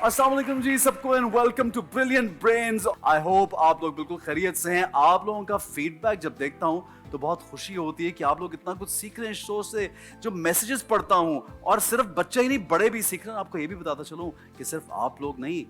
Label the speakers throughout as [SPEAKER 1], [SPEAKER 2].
[SPEAKER 1] अस्सलाम वालेकुम जी सबको and welcome to brilliant brains. I hope आप लोग बिल्कुल खैरियत से हैं। आप लोगों का फीडबैक जब देखता हूं तो बहुत खुशी होती है कि आप लोग इतना कुछ सीख रहे हैं शो से। जो मैसेजेस पढ़ता हूं और सिर्फ बच्चे ही नहीं बड़े भी सीख रहे हैं। आपको ये भी बताता चलूं कि सिर्फ आप लोग नहीं,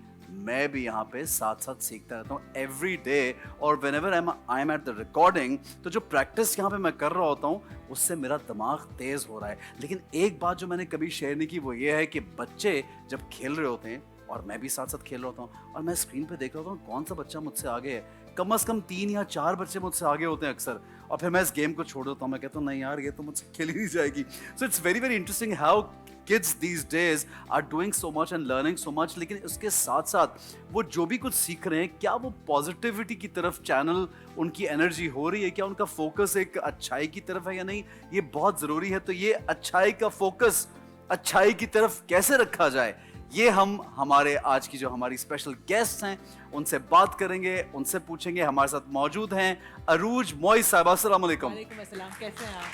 [SPEAKER 1] मैं भी यहाँ पे साथ साथ सीखता रहता हूँ एवरी डे। और whenever I am at the recording, तो जो प्रैक्टिस यहाँ पे मैं कर रहा होता हूँ उससे मेरा दिमाग तेज हो रहा है। लेकिन एक बात जो मैंने कभी शेयर नहीं की वो ये है कि बच्चे जब खेल रहे होते हैं और मैं भी साथ साथ खेल रहा होता हूँ और मैं स्क्रीन पे देख रहा होता हूँ कौन सा बच्चा मुझसे आगे है, कम से कम 3 या 4 बच्चे मुझसे आगे होते हैं अक्सर। और फिर मैं इस गेम को छोड़ देता हूँ, मैं कहता हूँ नहीं यार ये तो मुझसे खेली नहीं जाएगी। So it's very very interesting how kids these days are doing so much and learning so much। लेकिन उसके साथ साथ वो जो भी कुछ सीख रहे हैं, क्या वो पॉजिटिविटी की तरफ चैनल उनकी एनर्जी हो रही है, क्या उनका फोकस एक अच्छाई की तरफ है या नहीं, ये बहुत ज़रूरी है। तो ये अच्छाई का फोकस अच्छाई की तरफ कैसे रखा जाए, ये हम हमारे आज की जो हमारी स्पेशल गेस्ट हैं उनसे बात करेंगे, उनसे पूछेंगे। हमारे साथ मौजूद हैं अरूज मोइस साहिबा। अस्सलाम वालेकुम।
[SPEAKER 2] वालेकुम अस्सलाम, कैसे हैं आप?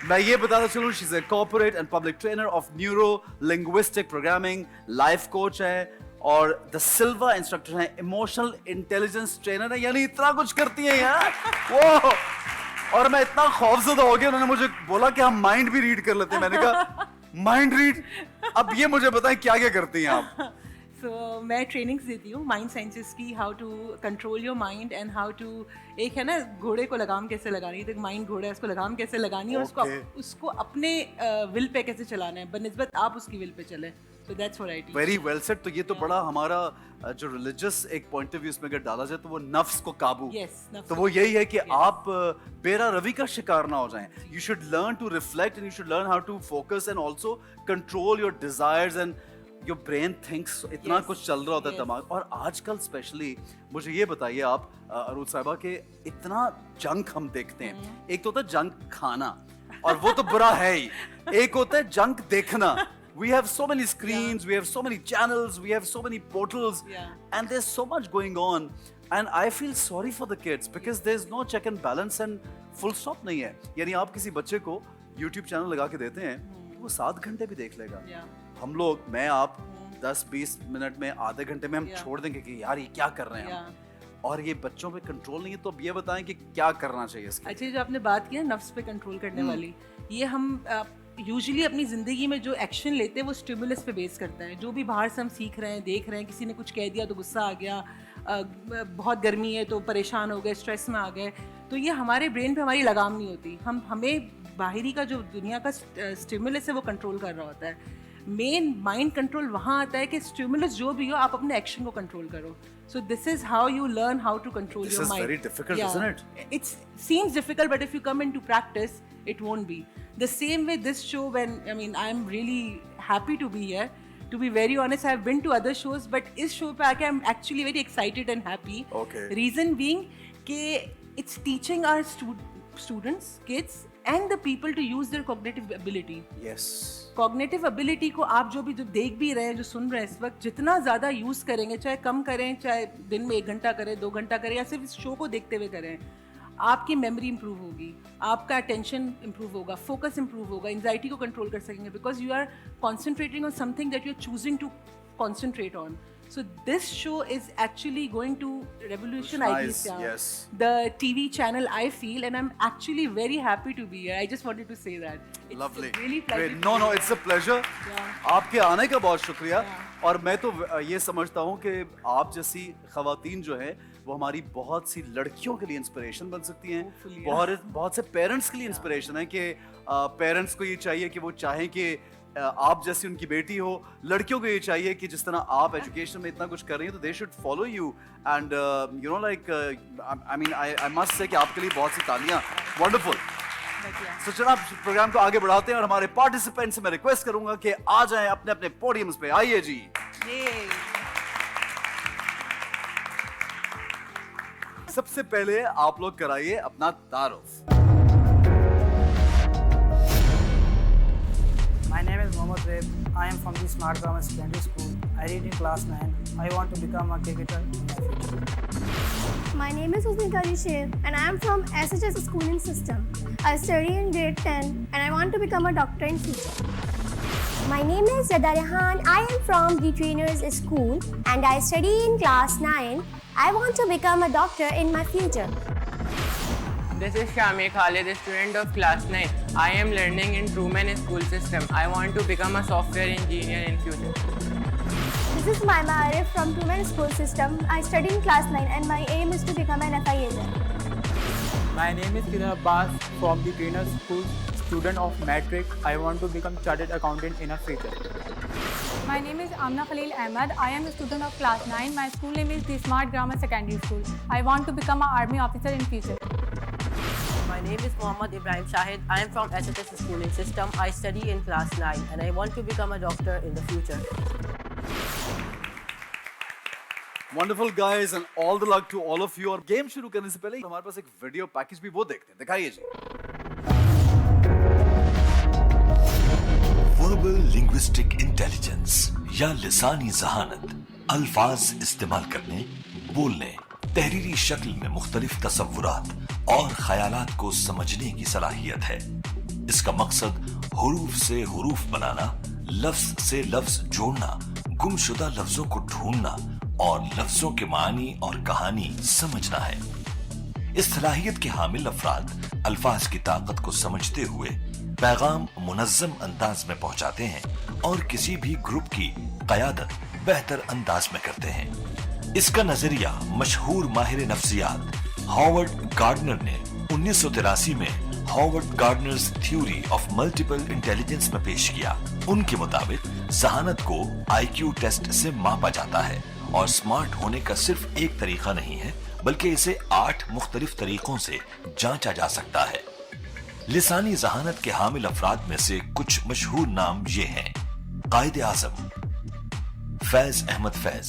[SPEAKER 1] मैं ये बताना चलूँ, she is a corporate and public trainer of neuro linguistic programming, life coach है और द सिल्वर इंस्ट्रक्टर है, इमोशनल इंटेलिजेंस ट्रेनर है, यानी इतना कुछ करती है यार वो। और मैं इतना खौफजदा हो गया, उन्होंने मुझे बोला कि हम माइंड भी रीड कर लेते हैं। मैंने कहा माइंड रीड, अब ये मुझे बताएं क्या क्या करती हैं आप?
[SPEAKER 2] मैं ट्रेनिंग्स देती हूँ माइंड साइंसेस की, how to control your mind and how to, एक है ना घोड़े को लगाम कैसे लगानी है, तो माइंड घोड़ा है उसको लगाम कैसे लगानी है और उसको अपने विल पे कैसे चलाना है, बनिस्बत आप उसकी विल पे चले। So that's what I teach.
[SPEAKER 1] Very well said। तो ये तो बड़ा हमारा जो रिलीजियस एक पॉइंट ऑफ व्यू इसमें अगर डाला जाए तो वो नफ्स को काबू। तो वो यही है कि आप बेरा रवि का शिकार ना हो जाएं। You should learn to reflect and you should learn how to focus and also control your desires and your brain thinks. इतना कुछ चल रहा होता है दिमाग। और आजकल स्पेशली मुझे ये बताइए आप अरूज साहिबा के इतना जंक हम देखते हैं। एक तो होता है जंक खाना और वो तो बुरा है ही, एक होता है जंक देखना। We have so many screens, we have so many channels, we have so many portals, and there's so much going on. And I feel sorry for the kids because there's no check and balance and full stop नहीं है। यानी आप किसी बच्चे को YouTube channel लगा के देते हैं तो वो 7 घंटे भी देख लेगा। हम लोग, मैं आप 10-20 मिनट में, आधे घंटे में हम छोड़ देंगे कि यार ये क्या कर रहे हैं हम। और ये बच्चों पे कंट्रोल नहीं है। तो अब ये बताएं कि क्या करना चाहिए इसके?
[SPEAKER 2] अच्छा, जो आपने बात की ना नफ्स पे कंट्रोल करने वाली, ये हम यूजुअली अपनी ज़िंदगी में जो एक्शन लेते हैं वो स्टिमुलस पे बेस करता है। जो भी बाहर से हम सीख रहे हैं, देख रहे हैं, किसी ने कुछ कह दिया तो गुस्सा आ गया, बहुत गर्मी है तो परेशान हो गए, स्ट्रेस में आ गए, तो ये हमारे ब्रेन पे हमारी लगाम नहीं होती। हमें बाहरी का जो दुनिया का स्टिमुलस है वो कंट्रोल कर रहा होता है। मेन माइंड कंट्रोल वहाँ आता है कि स्टिमुलस जो भी हो आप अपने एक्शन को कंट्रोल करो। So this is how you learn how to control your mind.
[SPEAKER 1] This is very difficult, isn't it?
[SPEAKER 2] It seems difficult, but if you come into practice, it won't be. The same way this show, I'm really happy to be here. To be very honest, I've been to other shows, but इस show पे आके I'm actually very excited and happy.
[SPEAKER 1] Okay.
[SPEAKER 2] Reason being कि it's teaching our students, kids, and the people to use their cognitive ability.
[SPEAKER 1] Yes.
[SPEAKER 2] Cognitive ability को आप जो भी जो देख भी रहे हैं, जो सुन रहे हैं इस वक्त, जितना ज़्यादा यूज़ करेंगे, चाहे कम करें, चाहे दिन में 1 घंटा करें, 2 घंटा करें, या सिर्फ इस शो को देखते हुए करें, आपकी मेमोरी इंप्रूव होगी, आपका अटेंशन इंप्रूव होगा, फोकस इंप्रूव होगा, एंजाइटी को कंट्रोल कर सकेंगे, because you are concentrating on something that you are choosing to concentrate on. So this show is actually going to revolutionize the TV channel, I feel, and I'm actually very happy to be here. I just wanted to say that. It's
[SPEAKER 1] Lovely.
[SPEAKER 2] Really pleasure.
[SPEAKER 1] Great. No, it's a pleasure. आपके आने का बहुत शुक्रिया। और मैं तो ये समझता हूँ कि आप जैसी खवातीन जो है वो हमारी बहुत सी लड़कियों के लिए इंस्पिरेशन बन सकती हैं। बहुत से पेरेंट्स के लिए इंस्पिरेशन है कि पेरेंट्स को ये चाहिए कि वो चाहें कि आप जैसी उनकी बेटी हो। लड़कियों को ये चाहिए कि जिस तरह आप एजुकेशन में इतना कुछ कर रही हैं तो they should follow you and you know like I must say कि आपके लिए बहुत सी तालियां। वंडरफुल। तो चलो प्रोग्राम को आगे बढ़ाते हैं और हमारे पार्टिसिपेंट से मैं रिक्वेस्ट करूंगा कि आ जाएं अपने अपने पोडियम्स पे। आइए जी। सबसे पहले आप लोग कराइए अपना तारुफ।
[SPEAKER 3] My name is Mohammad Reb. I am from the Smart Grammar Secondary School. I read in class 9. I want to become a cricketer in my future.
[SPEAKER 4] My name is Husni Kari Sher and I am from SHS schooling system. I study in grade 10 and I want to become a doctor in future. My name is Rada Rehan. I am from the Trainers School and I study in class 9. I want to become a doctor in my future.
[SPEAKER 5] This is Shami Khalid, a student of class 9. I am learning in Truman School System. I want to become a software engineer in future.
[SPEAKER 4] This is Maima Arif from Truman School System. I study in class 9 and my aim is to become an FI agent.
[SPEAKER 6] My name is Kiran Abbas from the Trainer School, student of Matric. I want to become chartered accountant in a future.
[SPEAKER 7] My name is Amna Khalil Ahmed. I am a student of class 9. My school name is the Smart Grammar Secondary School. I want to become an army officer in future.
[SPEAKER 8] My name is Mohammad Ibrahim Shahid. I am from SHS Schooling System. I study in class 9 and I want to become a doctor in the future.
[SPEAKER 1] Wonderful guys and all the luck to all of you. और game शुरू करने से पहले हमारे पास एक video package भी वो देखते हैं, दिखाइए जी।
[SPEAKER 9] वर्बल लिंग्विस्टिक इंटेलिजेंस या लिसानी जहानत अल्फाज इस्तेमाल करने, बोलने, तहरीरी शक्ल में मुख्तलिफ तसव्वुरात और ख्यालात को समझने की सलाहियत है। इसका मकसद हुरूफ से हुरूफ बनाना, लफ्ज से लफ्ज जोड़ना, गुमशुदा लफ्जों को ढूंढना और लफ्जों के मानी और कहानी समझना है। इस सलाहियत के हामिल अफराद अल्फाज की ताकत को समझते हुए पैगाम मुनज़्ज़म अंदाज में पहुंचाते हैं और किसी भी ग्रुप की क़यादत बेहतर अंदाज में करते हैं। इसका नजरिया मशहूर माहिर नफ्सियात हॉवर्ड गार्डनर ने 1983 में Howard Gardner's theory of multiple intelligence में पेश किया। उनके मुताबिक जहानत को IQ टेस्ट से मापा जाता है और स्मार्ट होने का सिर्फ एक तरीका नहीं है, बल्कि इसे 8 मुख्तलिफ तरीकों से जांचा जा सकता है। लिसानी जहानत के हामिल अफराद में से कुछ मशहूर नाम ये हैं: Quaid Azam, Faiz Ahmed Faiz,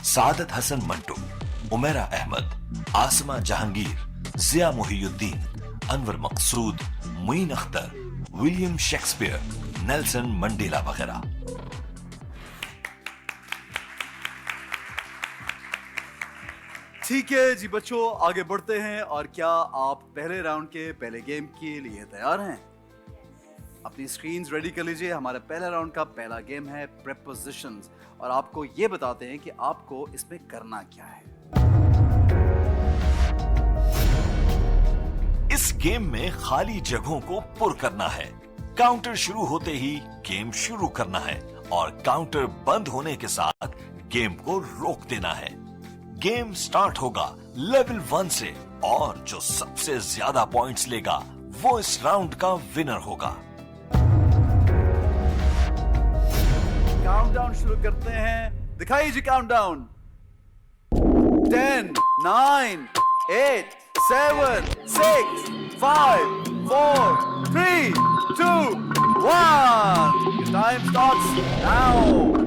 [SPEAKER 9] Saadat Hasan Manto, Umera Ahmed, Asma Jahangir, Zia Mohiuddin, Anwar Maqsood, Moin Akhtar, William Shakespeare, Nelson Mandela वगैरह।
[SPEAKER 1] ठीक है जी बच्चों, आगे बढ़ते हैं। और क्या आप पहले राउंड के पहले गेम के लिए तैयार हैं? अपनी स्क्रीन्स रेडी कर लीजिए। हमारे पहले राउंड का पहला गेम है प्रेपोजिशंस और आपको ये बताते हैं कि आपको इसमें करना क्या है।
[SPEAKER 9] इस गेम में खाली जगहों को पुर करना है। काउंटर शुरू होते ही गेम शुरू करना है और काउंटर बंद होने के साथ गेम को रोक देना है। गेम स्टार्ट होगा लेवल 1 से और जो सबसे ज्यादा पॉइंट्स लेगा वो इस राउंड का विनर होगा।
[SPEAKER 1] काउंटडाउन शुरू करते हैं, दिखाइए जी countdown. 10, 9, 8, 7, 6, 5, 4, 3, 2, 1. Time starts now.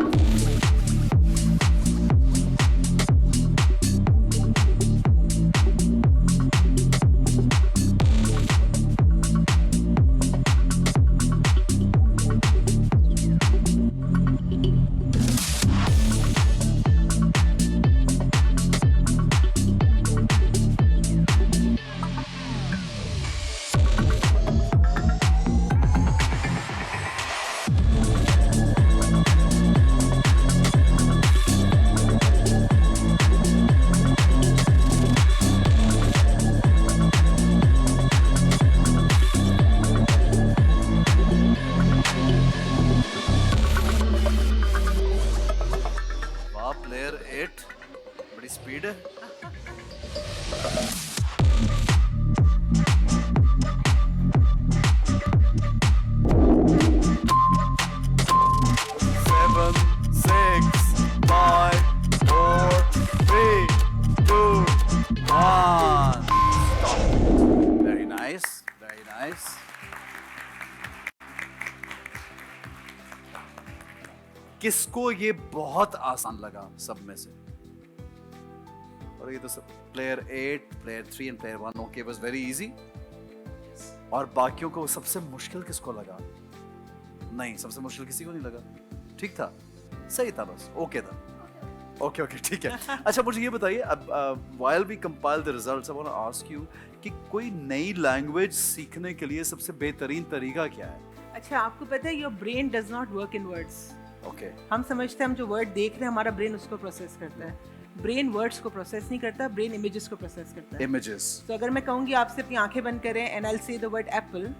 [SPEAKER 1] Player 8 बड़ी स्पीड है। Seven, 6, 5, 4, 3, 2, 1. Stop. Very nice, very nice. किसको ये बहुत आसान लगा सब में से? और ये तो सब player 8, player 3 and player 1 okay was very easy. और बाकियों को सबसे मुश्किल किसको लगा? नहीं, सबसे मुश्किल किसी को नहीं लगा। ठीक था, सही था, बस ओके था। ओके ओके ठीक है। अच्छा मुझे ये बताइए, अब while we compile the results I want to ask you कि कोई नई लैंग्वेज सीखने के लिए सबसे बेहतरीन तरीका क्या है?
[SPEAKER 2] अच्छा, आपको पता है your brain does not work in words.
[SPEAKER 1] Okay.
[SPEAKER 2] हम समझते हैं हम जो वर्ड देख रहे हैं हमारा ब्रेन उसको प्रोसेस करता है. ब्रेन वर्ड्स को प्रोसेस नहीं करता, ब्रेन इमेजेस को प्रोसेस करता है.
[SPEAKER 1] Images.
[SPEAKER 2] तो अगर मैं कहूँगी आपसे अपनी आंखें बंद करें and I will say the word Apple,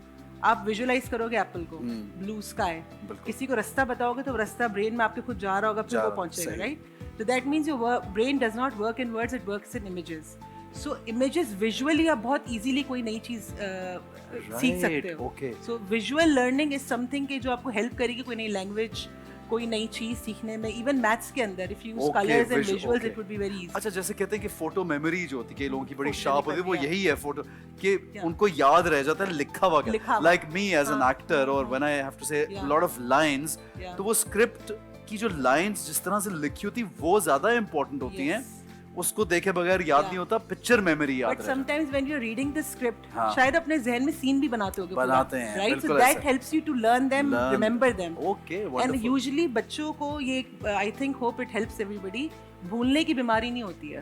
[SPEAKER 2] आप विजुअलाइज करोगे एप्पल को, ब्लू स्काई. किसी को रास्ता बताओगे तो रास्ता ब्रेन में आपके खुद जा रहा होगा, फिर वो पहुंचेगा, राइट? तो that means your brain does not work in words, it works in images. So images visually आप बहुत इजीली कोई नई चीज सीख सकते हो.
[SPEAKER 1] okay.
[SPEAKER 2] So visual learning is something कि जो आपको हेल्प करेगी कोई नई लैंग्वेज, कोई नई चीज सीखने में. इवन मैथ्स के अंदर if you use colours and visuals it would be very easy.
[SPEAKER 1] अच्छा, जैसे कहते हैं कि फोटो मेमोरी जो होती है, कई लोगों की बड़ी
[SPEAKER 2] Photo
[SPEAKER 1] शार्प
[SPEAKER 2] memory,
[SPEAKER 1] होती है, वो
[SPEAKER 2] yeah.
[SPEAKER 1] यही है फोटो कि उनको याद रह जाता है लिखा हुआ. Like me as an actor, और when I have to say lot of lines, तो वो स्क्रिप्ट की जो लाइंस जिस तरह से लिखी होती वो ज्यादा इंपॉर्टेंट होती हैं. उसको देखे बगैर याद नहीं होता, पिक्चर मेमोरी याद
[SPEAKER 2] but sometimes when you are reading the script,
[SPEAKER 1] हाँ.
[SPEAKER 2] शायद अपने जहन में सीन भी बनाते होगे,
[SPEAKER 1] बनाते हैं,
[SPEAKER 2] राइट? सो
[SPEAKER 1] बिल्कुल
[SPEAKER 2] दैट
[SPEAKER 1] ऐसा.
[SPEAKER 2] Helps you to learn them, remember them.
[SPEAKER 1] Okay,
[SPEAKER 2] and
[SPEAKER 1] wonderful.
[SPEAKER 2] Usually बच्चों को ये I think hope it helps everybody, भूलने की बीमारी नहीं होती है.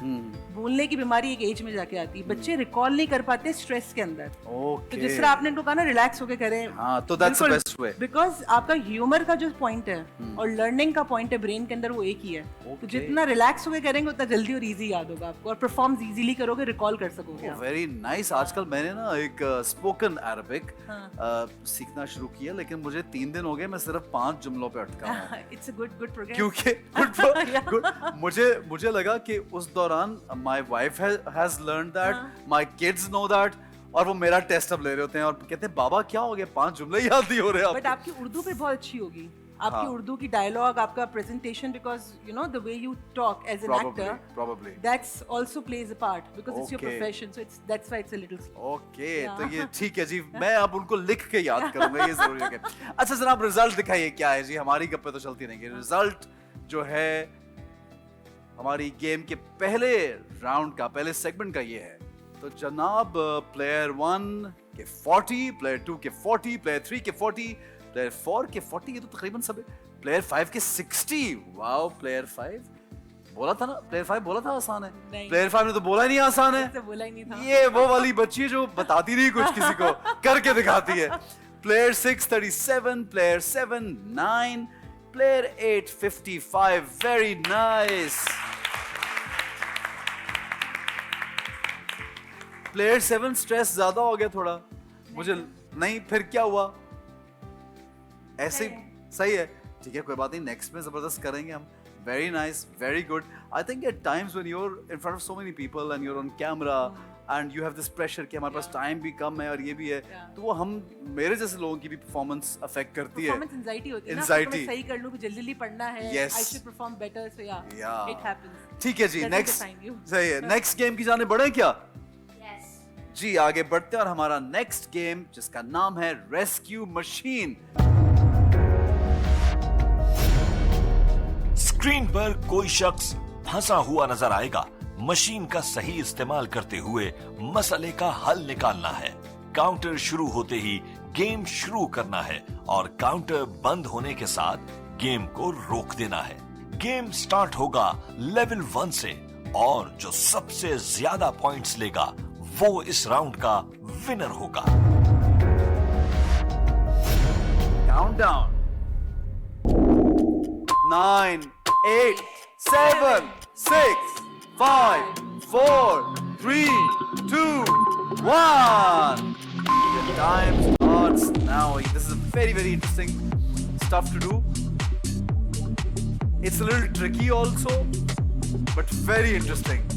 [SPEAKER 2] भूलने की बीमारी एक एज में जाके आती है. बच्चे रिकॉल नहीं कर पाते स्ट्रेस के अंदर.
[SPEAKER 1] ओके.
[SPEAKER 2] तो जिस तरह आपने इनको कहा ना रिलैक्स होके करें,
[SPEAKER 1] हाँ, तो that's the best way.
[SPEAKER 2] Because आपका ह्यूमर का जो पॉइंट है और लर्निंग का पॉइंट है ब्रेन के अंदर, वो एक ही है. तो जितना रिलैक्स होके करेंगे उतना जल्दी और इजी याद होगा आपको, और परफॉर्म्स इजीली करोगे, रिकॉल कर सकोगे आप.
[SPEAKER 1] Very nice. आजकल मैंने ना एक स्पोकन अरबिक सीखना शुरू किया, लेकिन मुझे 3 दिन हो गए, मैं सिर्फ 5 जुमलों पे अटका हूं.
[SPEAKER 2] It's a good progress.
[SPEAKER 1] क्योंकि मुझे लगा कि उस दौरान my wife has learned that, my kids know that, और वो मेरा टेस्ट अब ले रहे होते हैं और कहते हैं बाबा क्या हो गया, 5 जुमले याद नहीं हो रहे.
[SPEAKER 2] बट आपकी उर्दू पे बहुत अच्छी होगी, आपकी उर्दू की डायलॉग, आपका presentation, because you know the way you talk as an actor,
[SPEAKER 1] probably
[SPEAKER 2] that's also plays a part because it's your profession. So it's that's why it's a little.
[SPEAKER 1] Okay, तो ये ठीक है जी, मैं अब उनको लिख के याद करूंगा, ये जरूरी है. अच्छा जनाब, रिजल्ट दिखाइए क्या है जी. हमारी गप्पे तो चलती रहेंगी. रिजल्ट जो है हमारी गेम के पहले राउंड का, पहले सेगमेंट का ये है. तो जनाब, प्लेयर 1 के 40, प्लेयर 2 के 40, प्लेयर 3 के 40, प्लेयर 4 के 40, ये तो तकरीबन सब है. प्लेयर 5 के 60. वाओ, प्लेयर 5 बोला था ना, प्लेयर 5 बोला था आसान है. प्लेयर 5 ने तो बोला ही नहीं आसान है.
[SPEAKER 2] बोला ही नहीं था.
[SPEAKER 1] ये वो वाली बच्ची है जो बताती नहीं कुछ किसी को, करके दिखाती है. Player 6 37, player 7 9, player 8 55. Very nice. Player 7 stress ज्यादा हो गया थोड़ा, मुझे नहीं. फिर क्या हुआ? ऐसे सही है, ठीक है, कोई बात नहीं, नेक्स्ट में जबरदस्त करेंगे हम. Very nice, very good. I think at times when you are in front of so many people and you are on camera and you have this pressure कि हमारे पास टाइम भी कम है और ये भी है, तो वो हम मेरे जैसे लोगों की भी परफॉर्मेंस अफेक्ट करती है.
[SPEAKER 2] परफॉर्मेंस एंजाइटी होती है ना,
[SPEAKER 1] Anxiety.
[SPEAKER 2] मैं सही कर लूं, जल्दी जल्दी पढ़ना है,
[SPEAKER 1] Yes.
[SPEAKER 2] I should perform better. So yeah it happens.
[SPEAKER 1] ठीक है जी,
[SPEAKER 2] Doesn't
[SPEAKER 1] नेक्स्ट
[SPEAKER 2] define you.
[SPEAKER 1] सही है. नेक्स्ट गेम की जाने बढ़े क्या? जी आगे बढ़ते हैं, और हमारा नेक्स्ट गेम जिसका नाम है रेस्क्यू मशीन.
[SPEAKER 9] स्क्रीन पर कोई शख्स फंसा हुआ नजर आएगा. मशीन का सही इस्तेमाल करते हुए मसले का हल निकालना है. काउंटर शुरू होते ही गेम शुरू करना है और काउंटर बंद होने के साथ गेम को रोक देना है. गेम स्टार्ट होगा लेवल 1 से, और जो सबसे ज्यादा पॉइंट्स लेगा वो इस राउंड का विनर होगा.
[SPEAKER 1] Countdown 9 8 7 6 5 4 3 2 1. The time starts now. This is very interesting stuff to do. It's a little tricky also, but very interesting.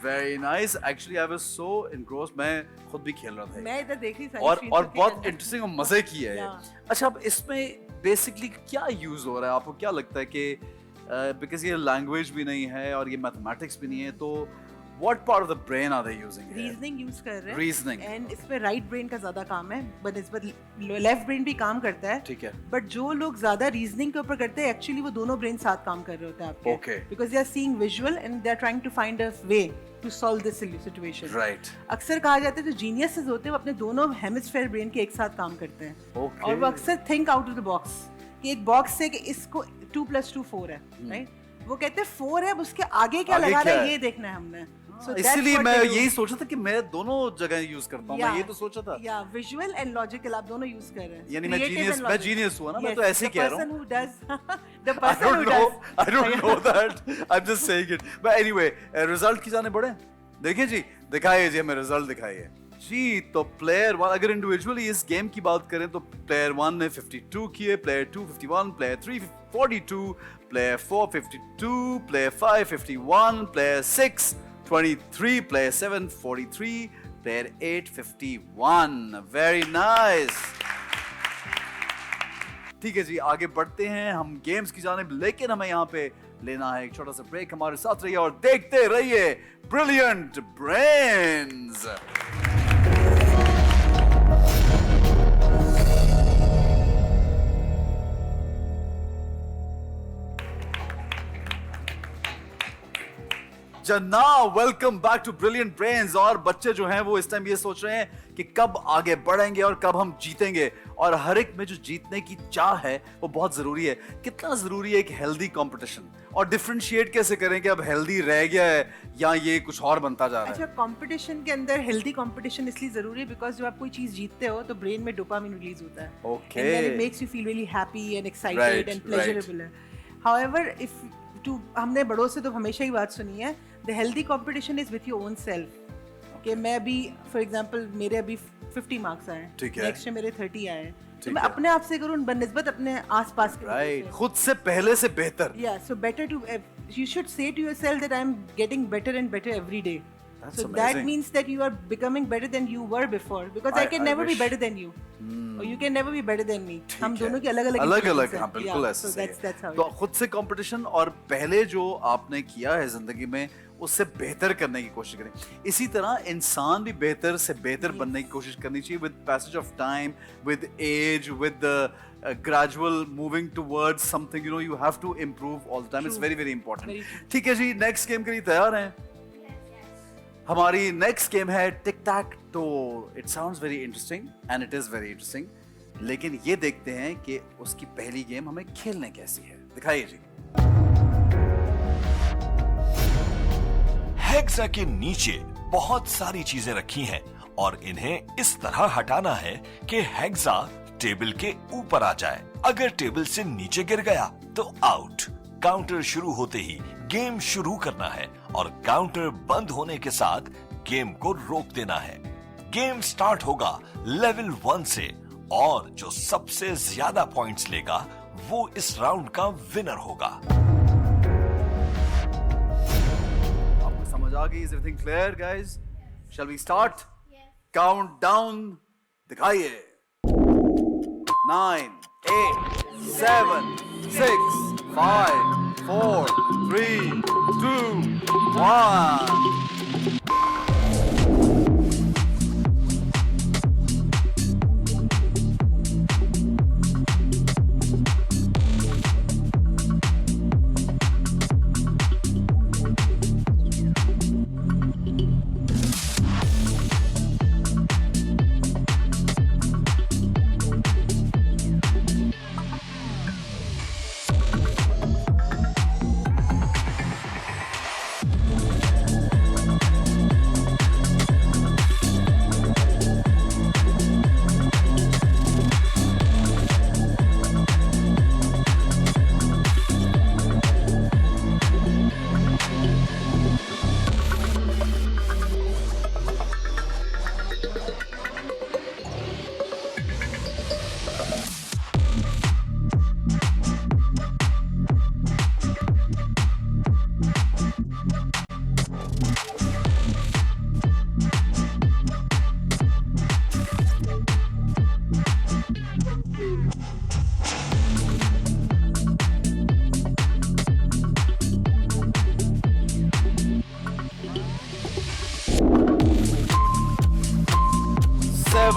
[SPEAKER 1] Very nice. Actually, I was so engrossed. मैं खुद भी खेल रहा था
[SPEAKER 2] मैं इधर देख रही सारी
[SPEAKER 1] और
[SPEAKER 2] screen
[SPEAKER 1] और
[SPEAKER 2] पर
[SPEAKER 1] बहुत
[SPEAKER 2] खेल रहा
[SPEAKER 1] इंटरेस्टिंग और मजे की है ये।
[SPEAKER 2] Yeah.
[SPEAKER 1] अच्छा, अब इसमें बेसिकली क्या यूज हो रहा है? आपको क्या लगता है कि बिकॉज ये लैंग्वेज भी नहीं है और ये मैथमेटिक्स भी नहीं है, तो what part of the brain are they using?
[SPEAKER 2] Reasoning use कर रहे हैं,
[SPEAKER 1] रीजनिंग,
[SPEAKER 2] एंड इसमें राइट ब्रेन का ज्यादा काम है, बट लेफ्ट ब्रेन भी काम करता है।
[SPEAKER 1] ठीक है।
[SPEAKER 2] बट जो लोग ज्यादा रीजनिंग के ऊपर करते हैं, एक्चुअली वो दोनों ब्रेन साथ काम कर रहे होते हैं आपके,
[SPEAKER 1] Okay.
[SPEAKER 2] Because they are seeing visual and they are trying to find a way to solve this situation.
[SPEAKER 1] Right.
[SPEAKER 2] अक्सर कहा जाता है जो जीनियसेस होते हैं वो अपने दोनों हेमिस्फेयर ब्रेन के एक साथ काम करते हैं।
[SPEAKER 1] Okay.
[SPEAKER 2] और वो अक्सर think out of the box, कि एक बॉक्स से कि इसको 2 + 2 4 है, राइट? वो कहते हैं 4 है, अब उसके आगे क्या
[SPEAKER 1] आगे
[SPEAKER 2] लगा
[SPEAKER 1] क्या
[SPEAKER 2] रहा है
[SPEAKER 1] है?
[SPEAKER 2] ये देखना है हमने। So that's
[SPEAKER 1] इसीलिए
[SPEAKER 2] what
[SPEAKER 1] मैं
[SPEAKER 2] they do.
[SPEAKER 1] यही सोचा था कि मैं दोनों जगह यूज करता हूँ। मैं ये तो सोचा था।
[SPEAKER 2] या विजुअल एंड लॉजिकल आप दोनों यूज कर रहे हैं।
[SPEAKER 1] यानी मैं
[SPEAKER 2] Creative
[SPEAKER 1] जीनियस,
[SPEAKER 2] and
[SPEAKER 1] मैं
[SPEAKER 2] logical.
[SPEAKER 1] जीनियस हुआ ना, मैं
[SPEAKER 2] Yes,
[SPEAKER 1] तो ऐसे ही कह रहा हूँ।
[SPEAKER 2] the person who does
[SPEAKER 1] I don't know that. I'm just saying it. But anyway, result की जाने बढ़े। देखिए जी, दिखाइए जी हमें रिजल्ट दिखाइए जी। तो प्लेयर 1, अगर इंडिविजुअली इस गेम की बात करें तो प्लेयर 1 ने 52 किए, player 2 51, player 3 42, player 4 52, player 5 51, player 6 23, player 7 43, player 8 51. Very nice. ठीक है जी, आगे बढ़ते हैं हम गेम्स की जानिब, लेकिन हमें यहाँ पे लेना है एक छोटा सा ब्रेक। हमारे साथ रहिए और देखते रहिए ब्रिलियंट ब्रेन्स। जनाब, welcome back to brilliant brains. और बच्चे जो हैं वो इस टाइम ये सोच रहे हैं कि कब आगे बढ़ेंगे और कब हम जीतेंगे, और हर एक में जो जीतने की चाह है वो बहुत जरूरी है। कितना जरूरी है एक हेल्दी कंपटीशन, और डिफरेंशिएट कैसे करें कि अब हेल्दी रह गया है या ये कुछ और बनता जा रहा है?
[SPEAKER 2] अच्छा, कंपटीशन के अंदर हेल्दी कंपटीशन इसलिए जरूरी है बिकॉज जब आप कोई चीज जीतते हो तो ब्रेन में डोपामिन रिलीज होता है।
[SPEAKER 1] Okay.
[SPEAKER 2] And then it makes you feel really happy and excited
[SPEAKER 1] Right,
[SPEAKER 2] and pleasurable है। However, if हमने बड़ों से तो हमेशा ही बात सुनी है, the healthy competition is with your own self। कि मैं अभी फॉर एग्जांपल मेरे अभी 50 मार्क्स आए,
[SPEAKER 1] ठीक है।
[SPEAKER 2] नेक्स्ट मेरे 30 आए, तो
[SPEAKER 1] ठीक
[SPEAKER 2] मैं
[SPEAKER 1] है।
[SPEAKER 2] अपने आप से करूँ बनस्बत अपने आसपास के लोगों
[SPEAKER 1] राइट,
[SPEAKER 2] से।
[SPEAKER 1] खुद से पहले से बेहतर।
[SPEAKER 2] Yeah, so better to you should say to yourself that I'm getting better and better every day.
[SPEAKER 1] That's
[SPEAKER 2] So
[SPEAKER 1] amazing.
[SPEAKER 2] that means that you are becoming better than you were before, because I can
[SPEAKER 1] I
[SPEAKER 2] never be
[SPEAKER 1] wish.
[SPEAKER 2] better than you, or you can never be better than me. हम
[SPEAKER 1] ठीक है।
[SPEAKER 2] दोनों की अलग-अलग
[SPEAKER 1] अलग
[SPEAKER 2] influence
[SPEAKER 1] अलग,
[SPEAKER 2] है।
[SPEAKER 1] हाँ बिल्कुल
[SPEAKER 2] Yeah,
[SPEAKER 1] ऐसे
[SPEAKER 2] so
[SPEAKER 1] सही
[SPEAKER 2] that's how
[SPEAKER 1] है। तो
[SPEAKER 2] it is.
[SPEAKER 1] खुद से कंपटीशन और पहले जो आपने किया है जिंदगी में उससे बेहतर करने की कोशिश करें। इसी तरह इंसान भी बेहतर से बेहतर बनने की कोशिश करनी चाहिए with passage of time, with age, with gradual moving towards something, you know, you have to improve all the time. It's very very important. ठीक है जी, नेक्स्ट गेम के लिए तैयार हैं? हमारी नेक्स्ट गेम है tic tac toe. It sounds very interesting and it is very interesting, लेकिन ये देखते हैं कि उसकी पहली गेम हमें खेलने कैसी है। दिखाइए जी।
[SPEAKER 9] हेक्सा के नीचे बहुत सारी चीजें रखी हैं और इन्हें इस तरह हटाना है कि हेक्सा टेबल के ऊपर आ जाए। अगर टेबल से नीचे गिर गया तो आउट। काउंटर शुरू होते ही गेम शुरू करना है और काउंटर बंद होने के साथ गेम को रोक देना है। गेम स्टार्ट होगा लेवल 1 से और जो सबसे ज्यादा पॉइंट्स लेगा वो इस राउंड का विनर होगा।
[SPEAKER 1] आपको समझ आ गई? Is everything clear guys? Shall we start? Countdown दिखाइए। 9 8 7 6 5 4 3 2 1।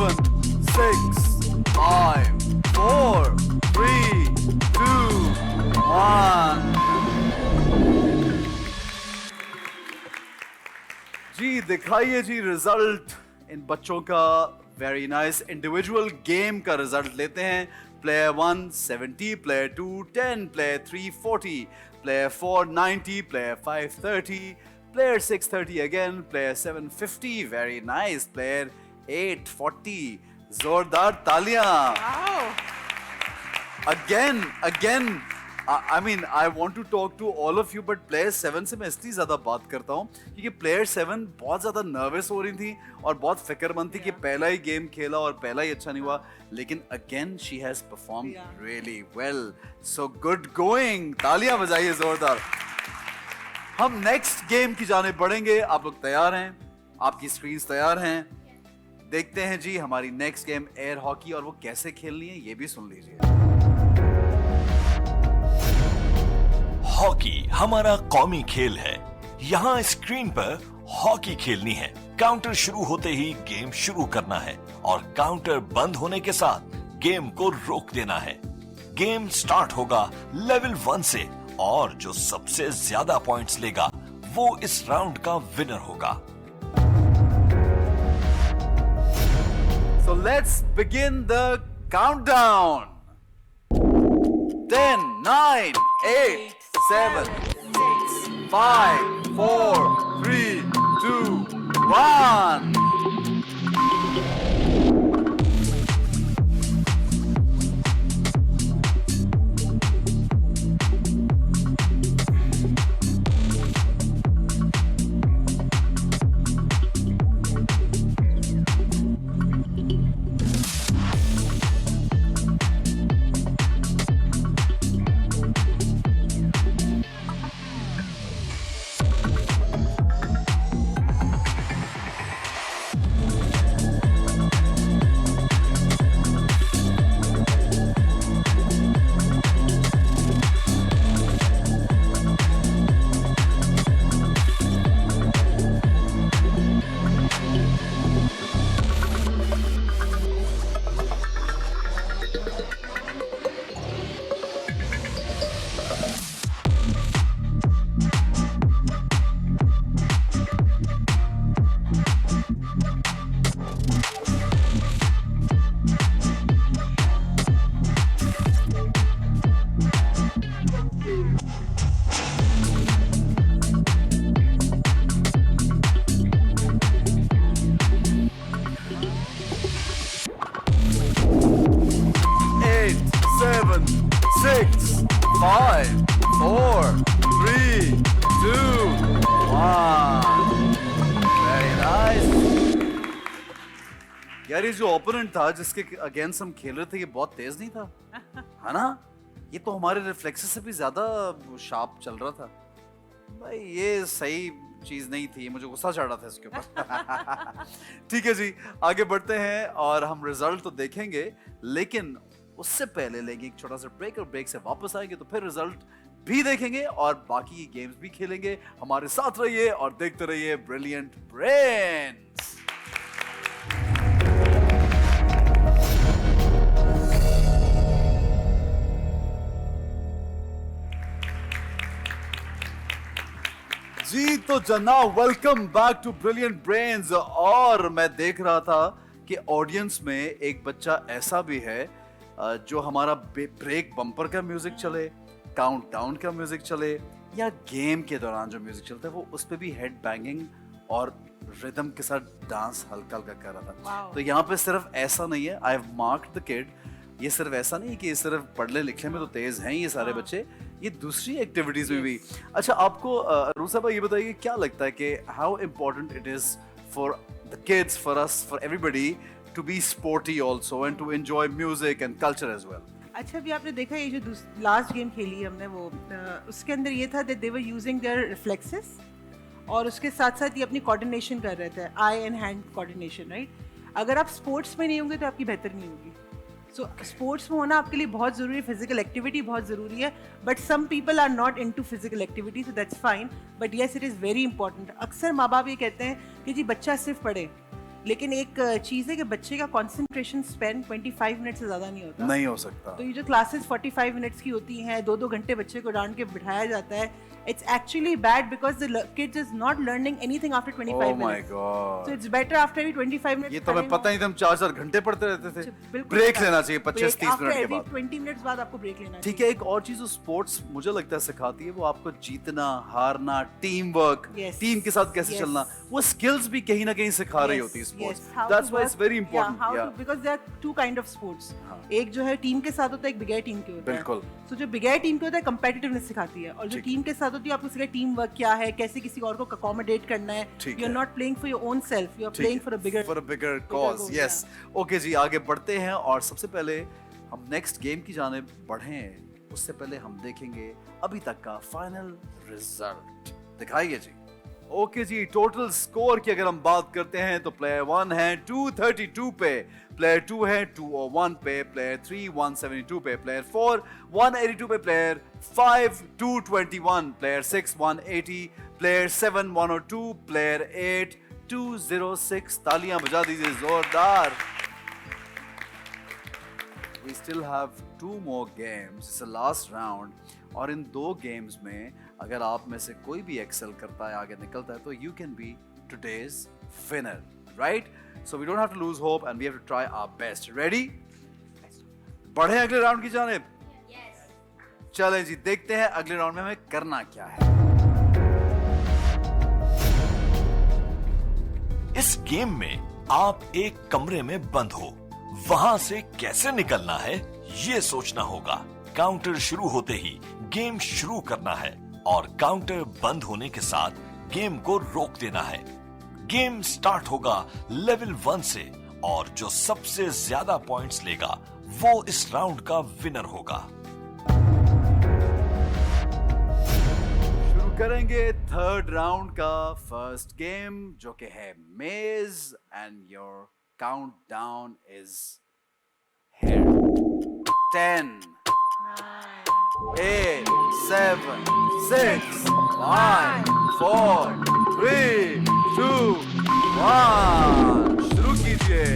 [SPEAKER 1] 7, 6, 5, 4, 3, 2, 1. जी दिखाइए जी रिजल्ट इन बच्चों का. Very nice. इंडिविजुअल गेम का रिजल्ट लेते हैं. Player 1 70, player 2 10, player 3 40, player 4 90, player 5 30, player 6 30 again, player 7 50. Very nice. Player 8 40. जोरदार तालियां. Again, I mean, I want to talk to all of you, but player 7 से मैं इसलिए ज्यादा बात करता हूँ क्योंकि player 7 बहुत ज्यादा नर्वस हो रही थी और बहुत फिक्रमंद थी कि पहला ही गेम खेला और पहला ही अच्छा नहीं हुआ. लेकिन again she has performed really well. So good going. तालियां बजाइए जोरदार. हम नेक्स्ट गेम की जाने बढ़ेंगे. आप लोग तैयार हैं? आपकी स्क्रीन्स तैयार हैं? देखते हैं जी हमारी नेक्स्ट गेम एयर हॉकी, और वो कैसे खेलनी है ये भी सुन लीजिए.
[SPEAKER 9] हॉकी हमारा कौमी खेल है. यहाँ स्क्रीन पर हॉकी खेलनी है. काउंटर शुरू होते ही गेम शुरू करना है और काउंटर बंद होने के साथ गेम को रोक देना है. गेम स्टार्ट होगा लेवल 1 से और जो सबसे ज्यादा पॉइंट्स लेगा वो इस राउंड का विनर होगा.
[SPEAKER 1] So let's begin the countdown. 10, 9, 8, 7, 6, 5, 4, 3, 2, 1. यार ये जो ओपोनेंट था जिसके अगेंस्ट हम खेल रहे थे ये बहुत तेज नहीं था, है ना? ये तो हमारे रिफ्लेक्सेस से भी ज्यादा शार्प चल रहा था. भाई ये सही चीज नहीं थी, मुझे गुस्सा चढ़ रहा था इसके ऊपर. ठीक है जी, आगे बढ़ते हैं और हम रिजल्ट तो देखेंगे, लेकिन उससे पहले लेंगे एक छोटा सा ब्रेक, और ब्रेक से वापस आएंगे तो फिर रिजल्ट भी देखेंगे और बाकी गेम्स भी खेलेंगे. हमारे साथ रहिए और देखते रहिए ब्रिलियंट ब्रेन्स. जी तो जनाब, welcome back to brilliant brains. और मैं देख रहा था कि ऑडियंस में एक बच्चा ऐसा भी है जो हमारा ब्रेक बम्पर का म्यूजिक चले, काउंटडाउन का म्यूजिक चले या गेम के दौरान जो म्यूजिक चलता है वो उस पे भी हेड बैंगिंग और रिदम के साथ डांस हल्का हल्का कर रहा था. तो यहाँ पे सिर्फ ऐसा नहीं है, I have marked the kid. ये सिर्फ ऐसा नहीं कि सिर्फ पढ़ने लिखने में तो तेज हैं ये सारे बच्चे, ये दूसरी एक्टिविटीज में भी. अच्छा, आपको रूसा भाई ये बताइए क्या लगता है कि how important it is for the kids, for us, for everybody to be sporty also and to enjoy music and culture as well.
[SPEAKER 2] अच्छा, अभी आपने देखा ये जो लास्ट गेम खेली हमने वो उसके अंदर ये था that they were using their reflexes और उसके साथ साथ ये अपनी कोऑर्डिनेशन कर रहे थे, आई एंड हैंड कोऑर्डिनेशन, राइट? अगर आप स्पोर्ट्स में नहीं होंगे तो आपकी बेहतर नहीं होगी. सो स्पोर्ट्स में होना आपके लिए बहुत ज़रूरी है, फिजिकल एक्टिविटी बहुत ज़रूरी है. But some people are not into physical activity, so that's fine, but yes it is very important. अक्सर माँ बाप ये कहते हैं कि जी बच्चा सिर्फ पढ़े, लेकिन एक चीज़ है कि बच्चे का कंसंट्रेशन स्पेन 25 मिनट से ज़्यादा नहीं होता।
[SPEAKER 1] नहीं हो सकता।
[SPEAKER 2] तो ये जो क्लासेस 45 मिनट्स की होती हैं, 2-2 घंटे बच्चे को डांट के बिठाया जाता है, it's actually bad because the kid is not learning anything after 25
[SPEAKER 1] Oh my
[SPEAKER 2] minutes.
[SPEAKER 1] God.
[SPEAKER 2] So it's better after every 25 minutes.
[SPEAKER 1] ये तो हमें पता नहीं था, हम 4-4 घंटे पढ़ते रहते थे।
[SPEAKER 2] बिल्कुल
[SPEAKER 1] ब्रेक
[SPEAKER 2] पता।
[SPEAKER 1] लेना चाहिए 25-30
[SPEAKER 2] After
[SPEAKER 1] मिनट के
[SPEAKER 2] every
[SPEAKER 1] बाद।
[SPEAKER 2] 20 मिनट्स बाद आपको ब्रेक लेना
[SPEAKER 1] ठीक है, एक और चीज जो स्पोर्ट्स मुझे लगता है सिखाती है, वो आपको जीतना, हारना, टीम वर्क,
[SPEAKER 2] Yes.
[SPEAKER 1] टीम के साथ कैसे
[SPEAKER 2] Yes.
[SPEAKER 1] चलना, वो स्किल्स भी कहीं ना कहीं सिखा रही होती है sports. That's why it's very important.
[SPEAKER 2] Because there are two kind of sports.
[SPEAKER 1] हाँ।
[SPEAKER 2] एक जो है टीम के साथ होता है, एक बिगैर टीम के होता है।
[SPEAKER 1] बिल्कुल।
[SPEAKER 2] सो जो बिगैर टीम के होता है कंपेटिटिवनेस सिखाती है, और जो
[SPEAKER 1] ठीक।
[SPEAKER 2] टीम के साथ होती है आपको सिखाती है टीम वर्क क्या है, कैसे किसी और को अकोमोडेट करना है।
[SPEAKER 1] ठीक
[SPEAKER 2] यू आर
[SPEAKER 1] है।
[SPEAKER 2] Not playing for your own self, you are playing for a bigger
[SPEAKER 1] cause.
[SPEAKER 2] goal,
[SPEAKER 1] yes. Okay जी, आगे बढ़ते हैं और सबसे पहले हम नेक्स्ट गेम की जानिब बढ़ें, उससे पहले हम देखेंगे अभी तक का फाइनल रिजल्ट। दिखाइए जी। ओके जी, टोटल स्कोर की अगर हम बात करते हैं तो प्लेयर 1 है 232 पे, प्लेयर 2 है 201 पे, प्लेयर 3 172 पे, प्लेयर 4 182 पे, प्लेयर 5 221, प्लेयर 6 180, प्लेयर 7 102, प्लेयर 8 206। तालियां बजा दीजिए जोरदार। We still have 2 more games. It's the last round. और इन 2 गेम्स में अगर आप में से कोई भी एक्सेल करता है, आगे निकलता है, तो you can be today's winner, right? So we don't have to lose hope and we have to try our best. Ready? बढ़े अगले राउंड की जानिब? Yes. चलें जी, देखते हैं अगले राउंड में हमें करना क्या है।
[SPEAKER 9] इस गेम में आप एक कमरे में बंद हो, वहां से कैसे निकलना है ये सोचना होगा। काउंटर शुरू होते ही गेम शुरू करना है और काउंटर बंद होने के साथ गेम को रोक देना है। गेम स्टार्ट होगा लेवल 1 से और जो सबसे ज्यादा पॉइंट्स लेगा वो इस राउंड का विनर होगा।
[SPEAKER 1] शुरू करेंगे थर्ड राउंड का फर्स्ट गेम, जो कि है मेज, and your countdown is here. 10 8 7 6 5 4 3 2 1। शुरू कीजिए।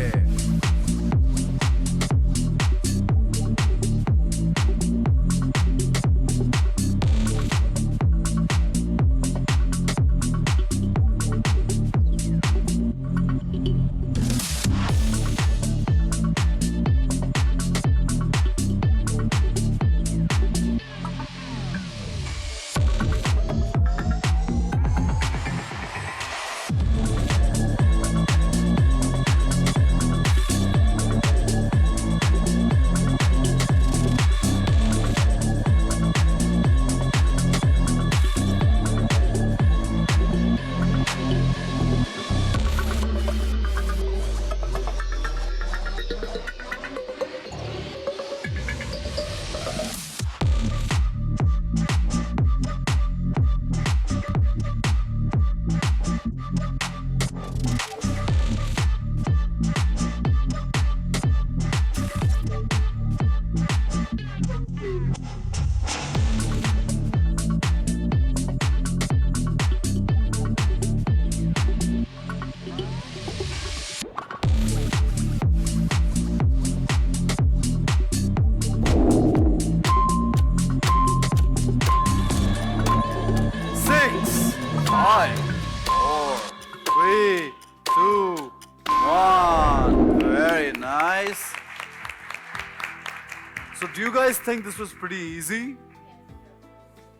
[SPEAKER 1] So do you guys think this was pretty easy?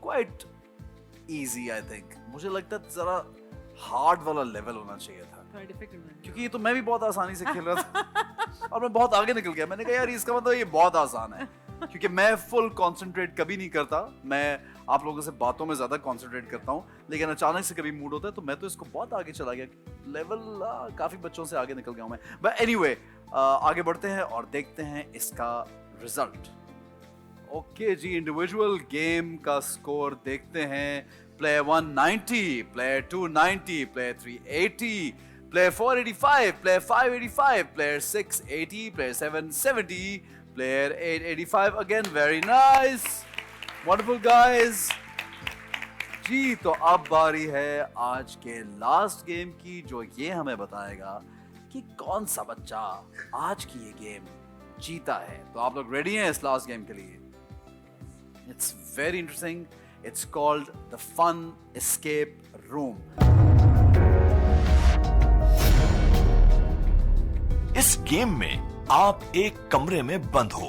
[SPEAKER 1] Quite easy, I think. मुझे लगता है जरा हार्ड वाला लेवल होना चाहिए था, क्योंकि ये तो मैं भी बहुत आसानी से खेल रहा था और मैं बहुत आगे निकल गया। मैंने कहा यार इसका मतलब ये बहुत आसान है, क्योंकि मैं फुल कंसंट्रेट कभी नहीं करता। मैं आप लोगों से बातों में ज्यादा कंसंट्रेट करता हूँ, लेकिन अचानक से कभी मूड होता है तो मैं तो इसको बहुत आगे चला गया। लेवल काफी बच्चों से आगे निकल गया हूँ मैं। बट एनीवे, आगे बढ़ते हैं और देखते हैं इसका रिजल्ट। ओके जी, इंडिविजुअल गेम का स्कोर देखते हैं। Player 190, player 290, player 380, player 485, player 585, player 680, player 770, player 885 again. Very nice, wonderful guys. जी तो अब बारी है आज के लास्ट गेम की, जो ये हमें बताएगा कि कौन सा बच्चा आज की ये गेम जीता है। तो आप लोग रेडी हैं इस लास्ट गेम के लिए? It's very interesting. It's called the fun escape room.
[SPEAKER 9] इस गेम में आप एक कमरे में बंद हो,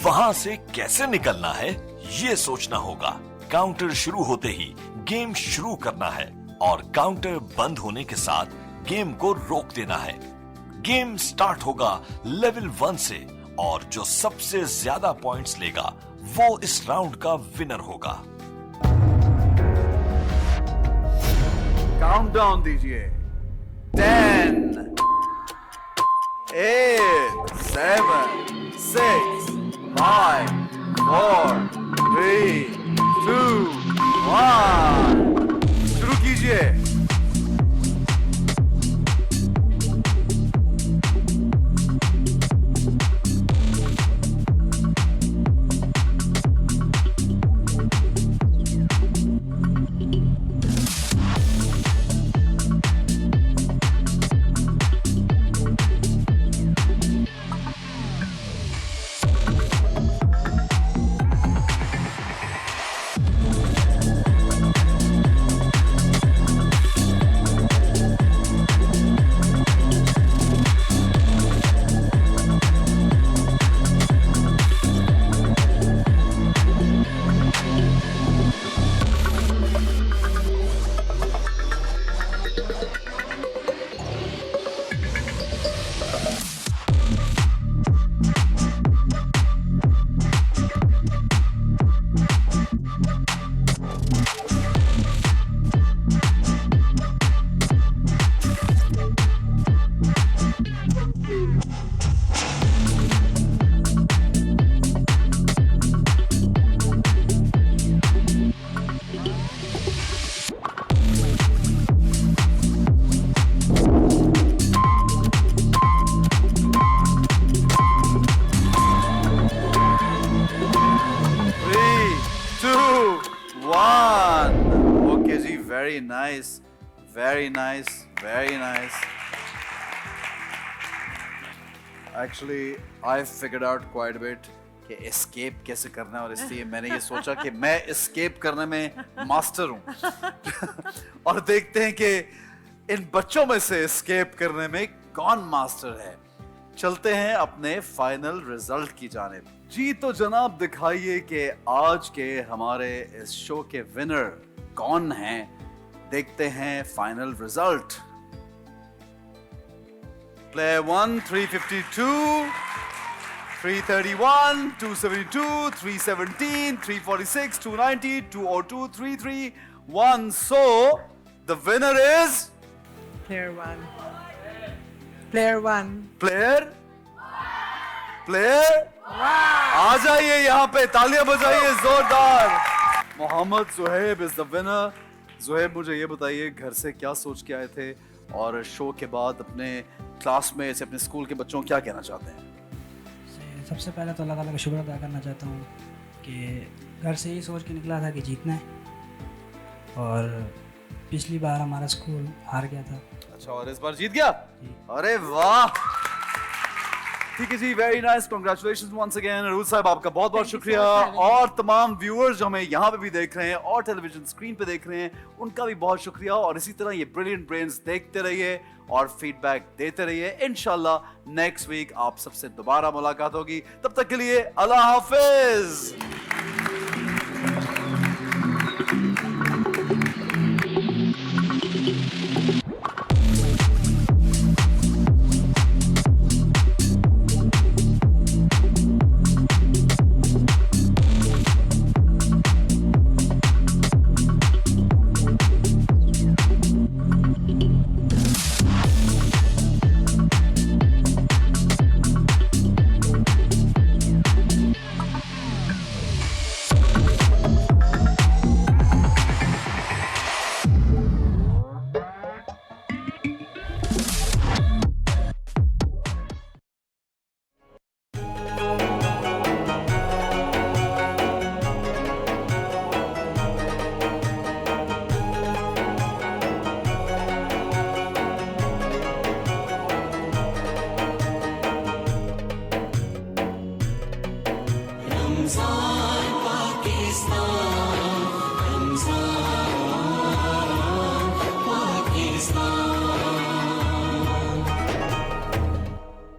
[SPEAKER 9] वहां से कैसे निकलना है ये सोचना होगा। काउंटर शुरू होते ही गेम शुरू करना है और काउंटर बंद होने के साथ गेम को रोक देना है। गेम स्टार्ट होगा लेवल 1 से और जो सबसे ज्यादा पॉइंट्स लेगा वो इस राउंड का विनर होगा।
[SPEAKER 1] काउंटडाउन दीजिए। 10, 8, 7, 6, 5, 4, 3, 2, 1। शुरू कीजिए। Very nice, very nice, very nice. Actually, I figured out quite a bit कि escape कैसे करना है और इसलिए मैंने ये सोचा कि मैं escape करने में मास्टर हूँ। और देखते हैं कि इन बच्चों में से escape करने में कौन मास्टर है। चलते हैं अपने फाइनल रिजल्ट की जानिब। जी तो जनाब दिखाइए कि आज के हमारे इस शो के विनर कौन हैं। देखते हैं final result. Player 1 352, 331, 272, 317, 346, 290, 202, 331. So the winner is
[SPEAKER 2] Player 1. Player 1.
[SPEAKER 1] Player आ जाइए यहाँ पे, तालियां बजाइए जोरदार। Mohammad Zuhaib is the winner. Zuhaib मुझे ये बताइए घर से क्या सोच के आए थे और शो के बाद अपने क्लास में से अपने स्कूल के बच्चों को क्या कहना चाहते हैं?
[SPEAKER 3] सबसे पहले तो अल्लाह ताला का शुक्र अदा करना चाहता हूँ कि घर से ही सोच के निकला था कि जीतना है और पिछली बार हमारा स्कूल हार गया था।
[SPEAKER 1] अच्छा, और इस बार जीत गया? अरे वाह, ठीक है जी, very nice, congratulations once again. रूल साहब आपका बहुत बहुत शुक्रिया और तमाम व्यूअर्स जो हमें यहाँ पे भी देख रहे हैं और टेलीविजन स्क्रीन पे देख रहे हैं उनका भी बहुत शुक्रिया। और इसी तरह ये ब्रिलियंट ब्रेन्स देखते रहिए और फीडबैक देते रहिए। इंशाल्लाह नेक्स्ट वीक आप सबसे दोबारा मुलाकात होगी। तब तक के लिए अल्लाह हाफिज।
[SPEAKER 10] Pakistan.